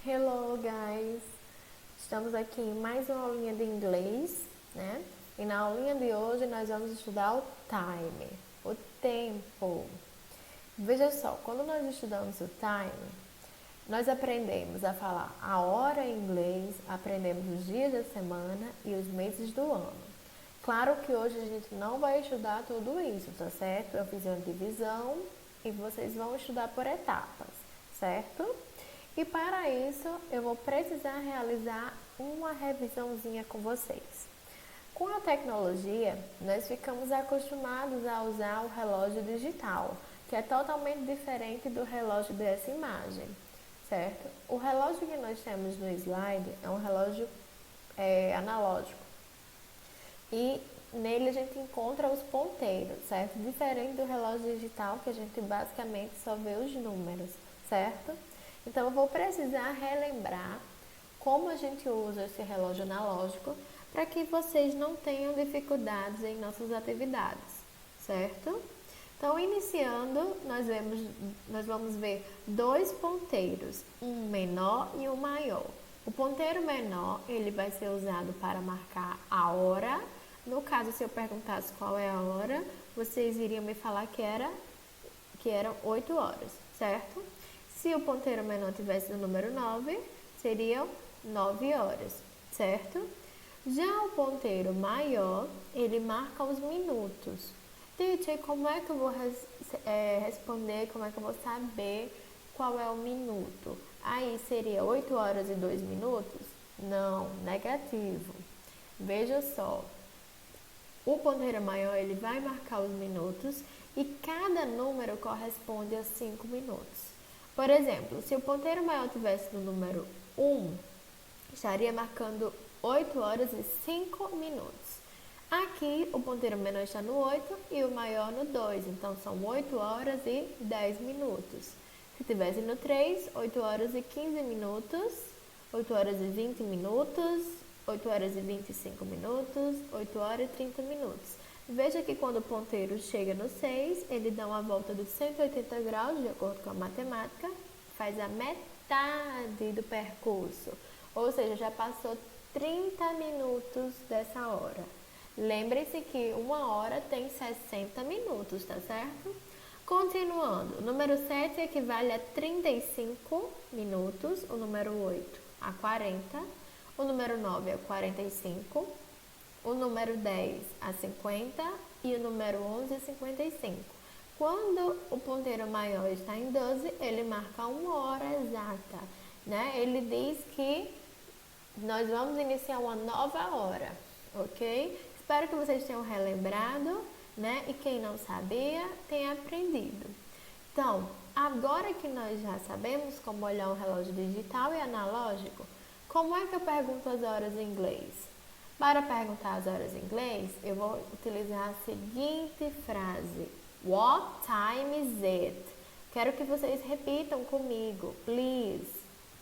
Hello, guys! Estamos aqui em mais uma aulinha de inglês, né? E na aulinha de hoje nós vamos estudar o time, o tempo. Veja só, quando nós estudamos o time, nós aprendemos a falar a hora em inglês, aprendemos os dias da semana e os meses do ano. Claro que hoje a gente não vai estudar tudo isso, tá certo? Eu fiz uma divisão e vocês vão estudar por etapas, certo? E para isso, eu vou precisar realizar uma revisãozinha com vocês. Com a tecnologia, nós ficamos acostumados a usar o relógio digital, que é totalmente diferente do relógio dessa imagem, certo? O relógio que nós temos no slide é um relógio analógico. E nele a gente encontra os ponteiros, certo? Diferente do relógio digital, que a gente basicamente só vê os números, certo? Então eu vou precisar relembrar como a gente usa esse relógio analógico para que vocês não tenham dificuldades em nossas atividades, certo? Então, iniciando, nós vamos ver dois ponteiros, um menor e um maior. O ponteiro menor, ele vai ser usado para marcar a hora. No caso, se eu perguntasse qual é a hora, vocês iriam me falar que eram 8 horas, certo? Se o ponteiro menor tivesse no número 9, seriam 9 horas, certo? Já o ponteiro maior, ele marca os minutos. Teacher, como é que eu vou responder, como é que eu vou saber qual é o minuto? Aí seria 8 horas e 2 minutos? Não, negativo. Veja só, o ponteiro maior ele vai marcar os minutos e cada número corresponde a 5 minutos. Por exemplo, se o ponteiro maior tivesse no número 1, estaria marcando 8 horas e 5 minutos. Aqui o ponteiro menor está no 8 e o maior no 2, então são 8 horas e 10 minutos. Se tivesse no 3, 8 horas e 15 minutos, 8 horas e 20 minutos, 8 horas e 25 minutos, 8 horas e 30 minutos. Veja que quando o ponteiro chega no 6, ele dá uma volta de 180 graus, de acordo com a matemática, faz a metade do percurso, ou seja, já passou 30 minutos dessa hora. Lembre-se que uma hora tem 60 minutos, tá certo? Continuando, o número 7 equivale a 35 minutos, o número 8 a 40, o número 9 a 45, o número 10 a 50 e o número 11 a 55. Quando o ponteiro maior está em 12, ele marca uma hora exata, né? Ele diz que nós vamos iniciar uma nova hora, ok? Espero que vocês tenham relembrado, né? E quem não sabia, tenha aprendido. Então, agora que nós já sabemos como olhar um relógio digital e analógico, como é que eu pergunto as horas em inglês? Para perguntar as horas em inglês, eu vou utilizar a seguinte frase: What time is it? Quero que vocês repitam comigo, please.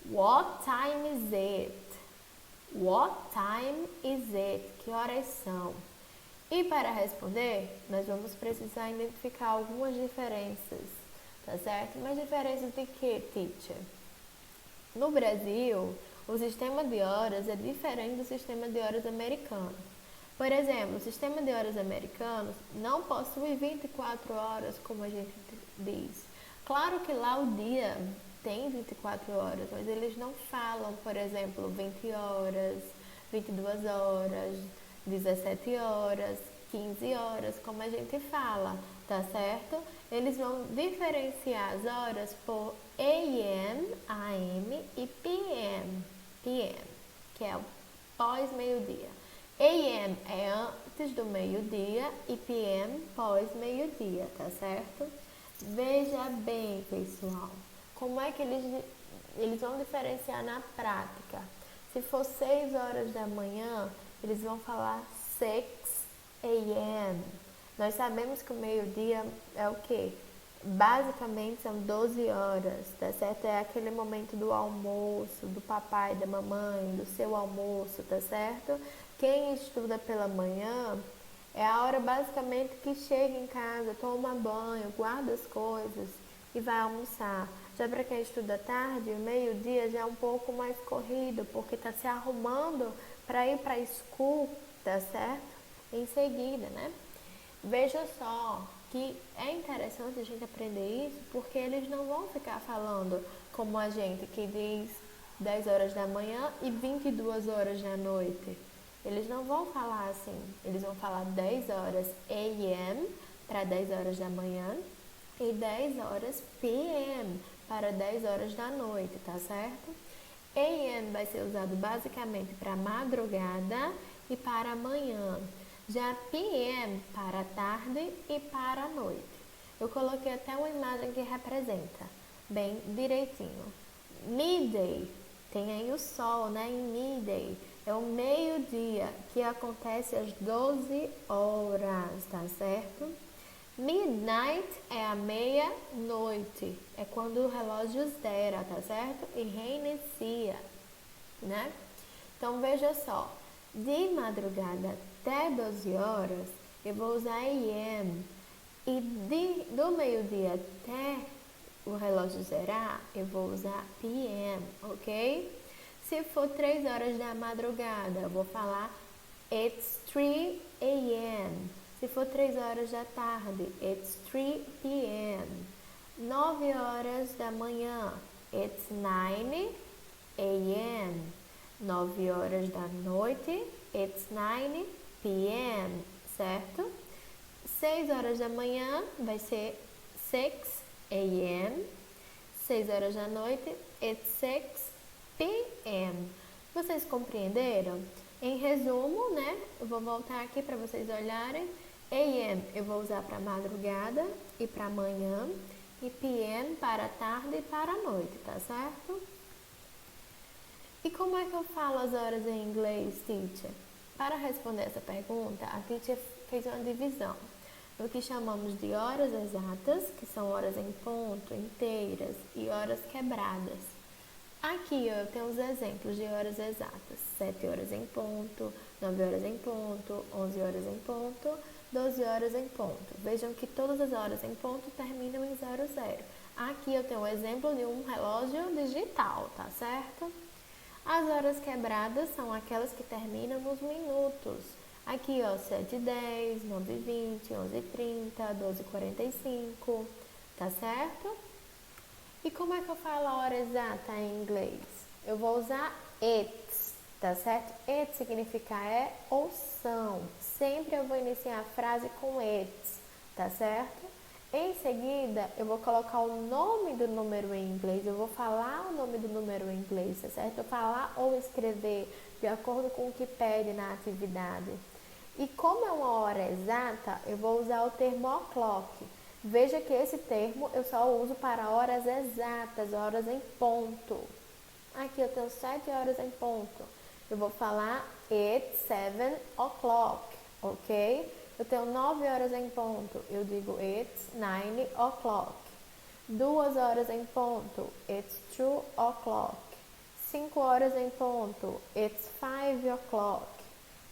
What time is it? What time is it? Que horas são? E para responder, nós vamos precisar identificar algumas diferenças, tá certo? Mas diferenças de que, teacher? No Brasil, o sistema de horas é diferente do sistema de horas americano. Por exemplo, o sistema de horas americano não possui 24 horas, como a gente diz. Claro que lá o dia tem 24 horas, mas eles não falam, por exemplo, 20 horas, 22 horas, 17 horas, 15 horas, como a gente fala, tá certo? Eles vão diferenciar as horas por AM, AM e PM, que é o pós-meio-dia. AM é antes do meio-dia e PM pós-meio-dia, tá certo? Veja bem, pessoal, como é que eles vão diferenciar na prática. Se for 6 horas da manhã, eles vão falar 6 AM. Nós sabemos que o meio-dia é o quê? Basicamente são 12 horas, tá certo? É aquele momento do almoço, do papai, da mamãe, do seu almoço, tá certo? Quem estuda pela manhã é a hora basicamente que chega em casa, toma banho, guarda as coisas e vai almoçar. Já para quem estuda tarde, o meio-dia já é um pouco mais corrido, porque está se arrumando para ir para a school, tá certo? Em seguida, né? Veja só que é interessante a gente aprender isso, porque eles não vão ficar falando como a gente que diz 10 horas da manhã e 22 horas da noite. Eles não vão falar assim, eles vão falar 10 horas AM para 10 horas da manhã e 10 horas PM para 10 horas da noite, tá certo? AM vai ser usado basicamente para madrugada e para amanhã. Já PM para a tarde e para a noite. Eu coloquei até uma imagem que representa bem direitinho. Midday, tem aí o sol, né? Em midday. É o meio-dia, que acontece às 12 horas, tá certo? Midnight é a meia-noite. É quando o relógio zera, tá certo? E reinicia, né? Então, veja só. De madrugada até 12 horas, eu vou usar AM. E do meio-dia até o relógio zerar, eu vou usar PM, ok? Se for 3 horas da madrugada, eu vou falar It's 3 a.m. Se for 3 horas da tarde, It's 3 p.m. 9 horas da manhã, It's 9 a.m. 9 horas da noite, It's 9 p.m. Certo? 6 horas da manhã vai ser 6 a.m. 6 horas da noite, It's 6 p.m. Vocês compreenderam? Em resumo, né? Eu vou voltar aqui para vocês olharem. AM eu vou usar para madrugada e para manhã. E PM para tarde e para noite, tá certo? E como é que eu falo as horas em inglês, teacher? Para responder essa pergunta, a teacher fez uma divisão do que chamamos de horas exatas, que são horas em ponto, inteiras, e horas quebradas. Aqui eu tenho os exemplos de horas exatas: 7 horas em ponto, 9 horas em ponto, 11 horas em ponto, 12 horas em ponto. Vejam que todas as horas em ponto terminam em 00. Aqui eu tenho um exemplo de um relógio digital, tá certo? As horas quebradas são aquelas que terminam nos minutos. Aqui, ó, 7h10, 9h20, 11h30, 12h45, tá certo? E como é que eu falo a hora exata em inglês? Eu vou usar it's, tá certo? It significa é ou são. Sempre eu vou iniciar a frase com it's, tá certo? Em seguida, eu vou colocar o nome do número em inglês, eu vou falar o nome do número em inglês, tá certo? Eu falar ou escrever de acordo com o que pede na atividade. E como é uma hora exata, eu vou usar o termo o'clock. Veja que esse termo eu só uso para horas exatas, horas em ponto. Aqui eu tenho 7 horas em ponto. Eu vou falar it's 7 o'clock, ok? Eu tenho 9 horas em ponto. Eu digo it's 9 o'clock. 2 horas em ponto. It's 2 o'clock. 5 horas em ponto. It's 5 o'clock.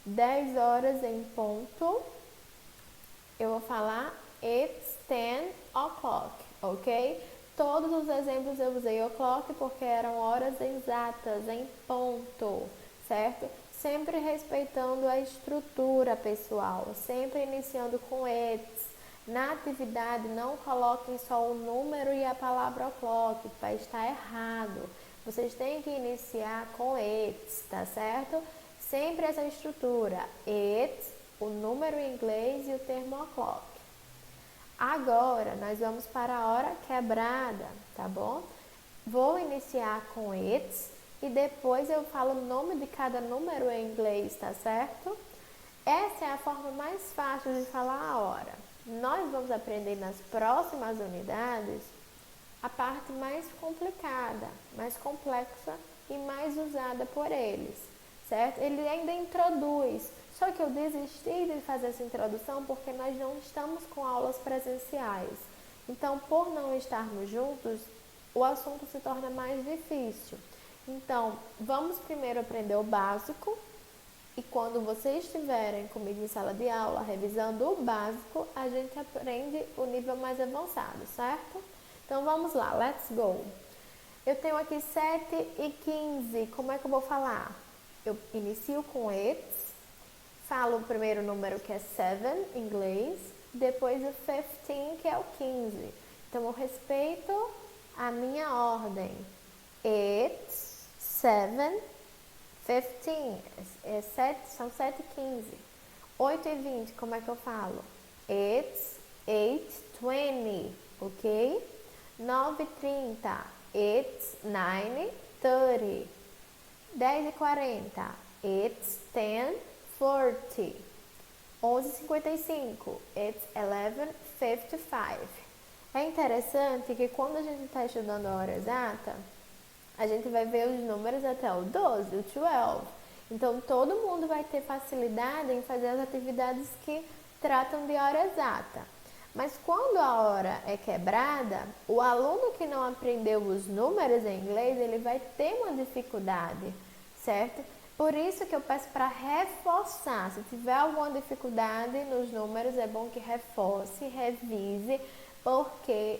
10 horas em ponto. Eu vou falar it's 10 o'clock, ok? Todos os exemplos eu usei o'clock porque eram horas exatas, em ponto, certo? Sempre respeitando a estrutura, pessoal. Sempre iniciando com it's. Na atividade, não coloquem só o número e a palavra o'clock, vai estar errado. Vocês têm que iniciar com it's, tá certo? Sempre essa estrutura. It's, o número em inglês e o termo o'clock. Agora, nós vamos para a hora quebrada, tá bom? Vou iniciar com it's e depois eu falo o nome de cada número em inglês, tá certo? Essa é a forma mais fácil de falar a hora. Nós vamos aprender nas próximas unidades a parte mais complicada, mais complexa e mais usada por eles, certo? Ele ainda introduz, só que eu desisti de fazer essa introdução porque nós não estamos com aulas presenciais. Então, por não estarmos juntos, o assunto se torna mais difícil. Então, vamos primeiro aprender o básico e quando vocês estiverem comigo em sala de aula revisando o básico, a gente aprende o nível mais avançado, certo? Então vamos lá, let's go. Eu tenho aqui 7:15, como é que eu vou falar? Eu inicio com it's, falo o primeiro número que é 7 em inglês, depois o 15 que é o 15. Então eu respeito a minha ordem. It's 7, 15, são 7:15. 8:20, como é que eu falo? It's 8:20, ok? 9:30, it's 9:30. 10:40, it's 10:40. 11:55, it's 11:55. É interessante que quando a gente está estudando a hora exata, a gente vai ver os números até o 12, o 12. Então, todo mundo vai ter facilidade em fazer as atividades que tratam de hora exata. Mas quando a hora é quebrada, o aluno que não aprendeu os números em inglês, ele vai ter uma dificuldade, certo? Por isso que eu peço para reforçar. Se tiver alguma dificuldade nos números, é bom que reforce, revise, porque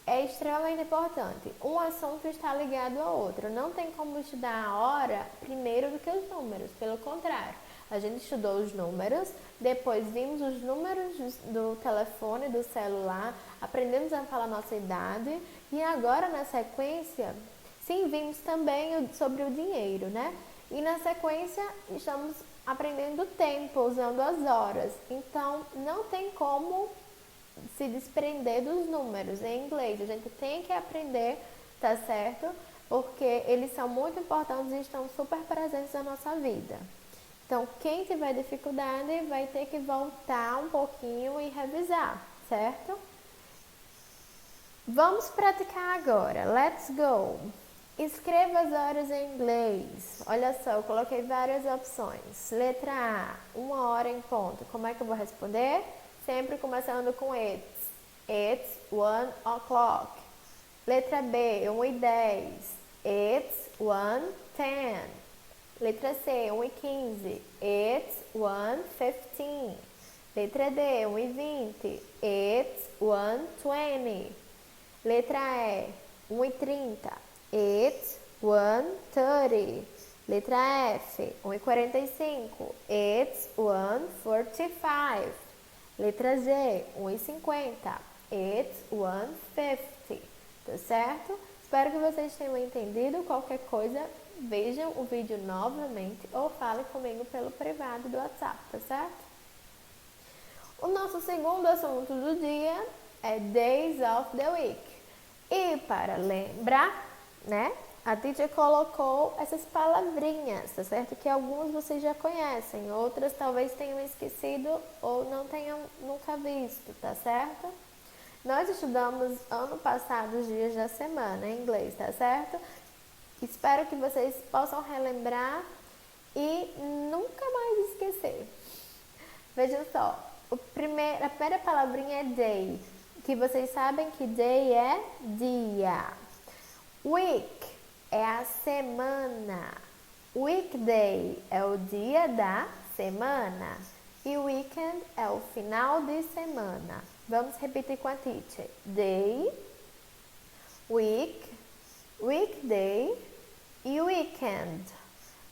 é extremamente importante. Um assunto está ligado ao outro. Não tem como estudar a hora primeiro do que os números. Pelo contrário, a gente estudou os números, depois vimos os números do telefone, do celular, aprendemos a falar nossa idade e agora na sequência, sim, vimos também sobre o dinheiro, né? E na sequência estamos aprendendo o tempo, usando as horas. Então, não tem como se desprender dos números em inglês. A gente tem que aprender, tá certo? Porque eles são muito importantes e estão super presentes na nossa vida. Então, quem tiver dificuldade vai ter que voltar um pouquinho e revisar, certo? Vamos praticar agora. Let's go! Escreva as horas em inglês. Olha só, eu coloquei várias opções. Letra A, 1 hora em ponto. Como é que eu vou responder? Sempre começando com it's. It's 1 o'clock. Letra B, 1:10. It's 1:10. Letra C, 1:15. It's 1:15. Letra D, 1:20. It's 1:20. Letra E, 1:30. It's 1:30. Letra F, 1:45. It's 1:45. Letra Z, 1:50. It's 1:50. Tá certo? Espero que vocês tenham entendido. Qualquer coisa, vejam o vídeo novamente ou falem comigo pelo privado do WhatsApp, tá certo? O nosso segundo assunto do dia é Days of the Week. E para lembrar, né? A teacher colocou essas palavrinhas, tá certo? Que algumas vocês já conhecem, outras talvez tenham esquecido ou não tenham nunca visto, tá certo? Nós estudamos ano passado os dias da semana em inglês, tá certo? Espero que vocês possam relembrar e nunca mais esquecer. Vejam só, a primeira palavrinha é day, que vocês sabem que day é dia. Week é a semana. Weekday é o dia da semana. E weekend é o final de semana. Vamos repetir com a teacher. Day, week, weekday e weekend.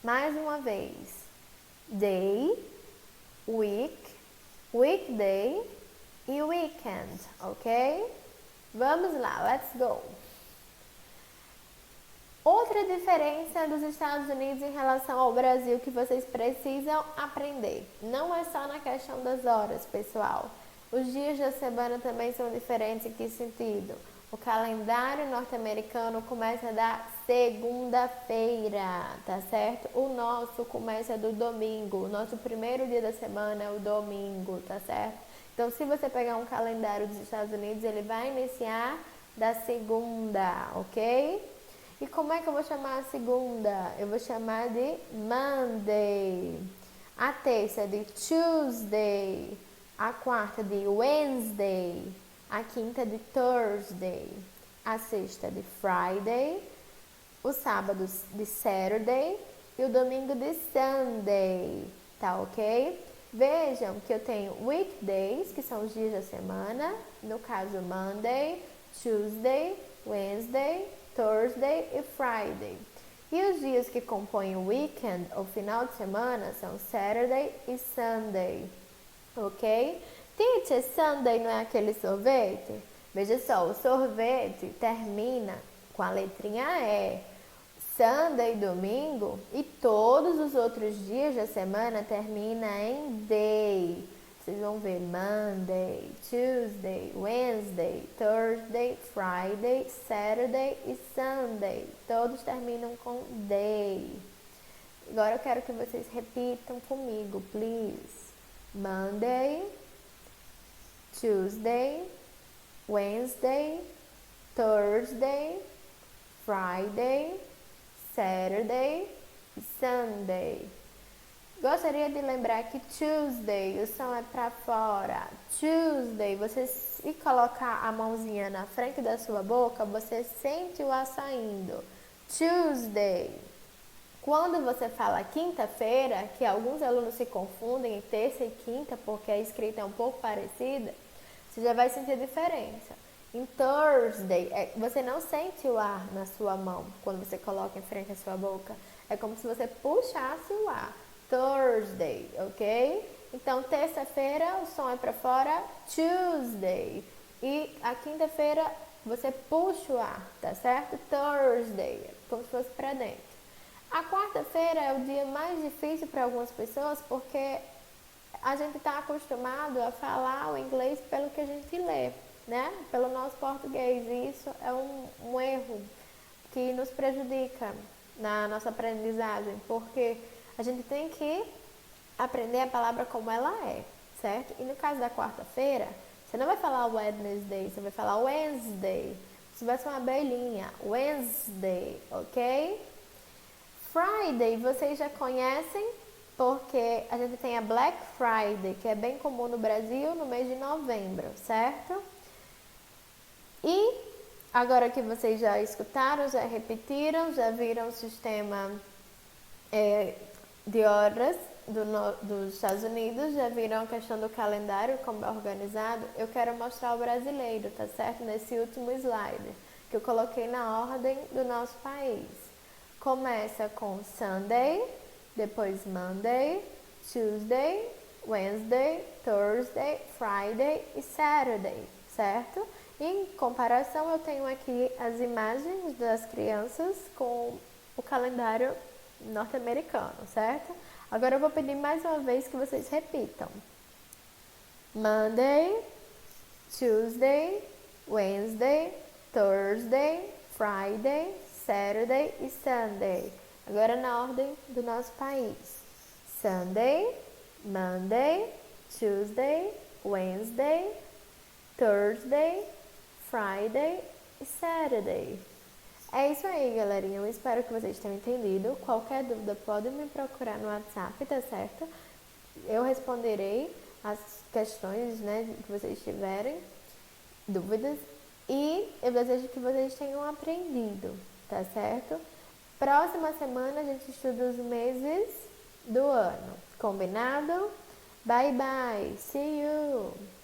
Mais uma vez. Day, week, weekday e weekend, ok? Vamos lá, let's go! Outra diferença dos Estados Unidos em relação ao Brasil que vocês precisam aprender. Não é só na questão das horas, pessoal. Os dias da semana também são diferentes. Em que sentido? O calendário norte-americano começa da segunda-feira, tá certo? O nosso começa do domingo. O nosso primeiro dia da semana é o domingo, tá certo? Então, se você pegar um calendário dos Estados Unidos, ele vai iniciar da segunda, ok? E como é que eu vou chamar a segunda? Eu vou chamar de Monday. A terça é de Tuesday. A quarta de Wednesday. A quinta de Thursday. A sexta de Friday. O sábado de Saturday. E o domingo de Sunday. Tá ok? Vejam que eu tenho weekdays, que são os dias da semana. No caso, Monday, Tuesday, Wednesday, Thursday e Friday. E os dias que compõem o weekend, ou final de semana, são Saturday e Sunday, ok? Teacher, Sunday não é aquele sorvete? Veja só, o sorvete termina com a letrinha E. Sunday, domingo, e todos os outros dias da semana termina em day. Vocês vão ver Monday, Tuesday, Wednesday, Thursday, Friday, Saturday e Sunday. Todos terminam com day. Agora eu quero que vocês repitam comigo, please. Monday, Tuesday, Wednesday, Thursday, Friday, Saturday e Sunday. Gostaria de lembrar que Tuesday, o som é para fora. Tuesday, você se colocar a mãozinha na frente da sua boca, você sente o ar saindo. Tuesday. Quando você fala quinta-feira, que alguns alunos se confundem em terça e quinta, porque a escrita é um pouco parecida, você já vai sentir a diferença. Em Thursday, você não sente o ar na sua mão quando você coloca em frente à sua boca. É como se você puxasse o ar. Thursday, ok? Então, terça-feira, o som é para fora. Tuesday. E a quinta-feira, você puxa o ar, tá certo? Thursday, como se fosse para dentro. A quarta-feira é o dia mais difícil para algumas pessoas porque a gente está acostumado a falar o inglês pelo que a gente lê, né? Pelo nosso português. E isso é um erro que nos prejudica na nossa aprendizagem, porque a gente tem que aprender a palavra como ela é, certo? E no caso da quarta-feira, você não vai falar Wednesday, você vai falar Wednesday. Isso vai ser uma abelhinha. Wednesday, ok? Friday, vocês já conhecem, porque a gente tem a Black Friday, que é bem comum no Brasil no mês de novembro, certo? E agora que vocês já escutaram, já repetiram, já viram o sistema de horas dos Estados Unidos, já viram a questão do calendário, como é organizado, eu quero mostrar o brasileiro, tá certo? Nesse último slide, que eu coloquei na ordem do nosso país. Começa com Sunday, depois Monday, Tuesday, Wednesday, Thursday, Friday e Saturday, certo? Em comparação, eu tenho aqui as imagens das crianças com o calendário norte-americano, certo? Agora eu vou pedir mais uma vez que vocês repitam. Monday, Tuesday, Wednesday, Thursday, Friday, Saturday e Sunday. Agora na ordem do nosso país. Sunday, Monday, Tuesday, Wednesday, Thursday, Friday e Saturday. É isso aí, galerinha. Eu espero que vocês tenham entendido. Qualquer dúvida, podem me procurar no WhatsApp, tá certo? Eu responderei as questões, né, que vocês tiverem, dúvidas. E eu desejo que vocês tenham aprendido, tá certo? Próxima semana a gente estuda os meses do ano. Combinado? Bye, bye. See you!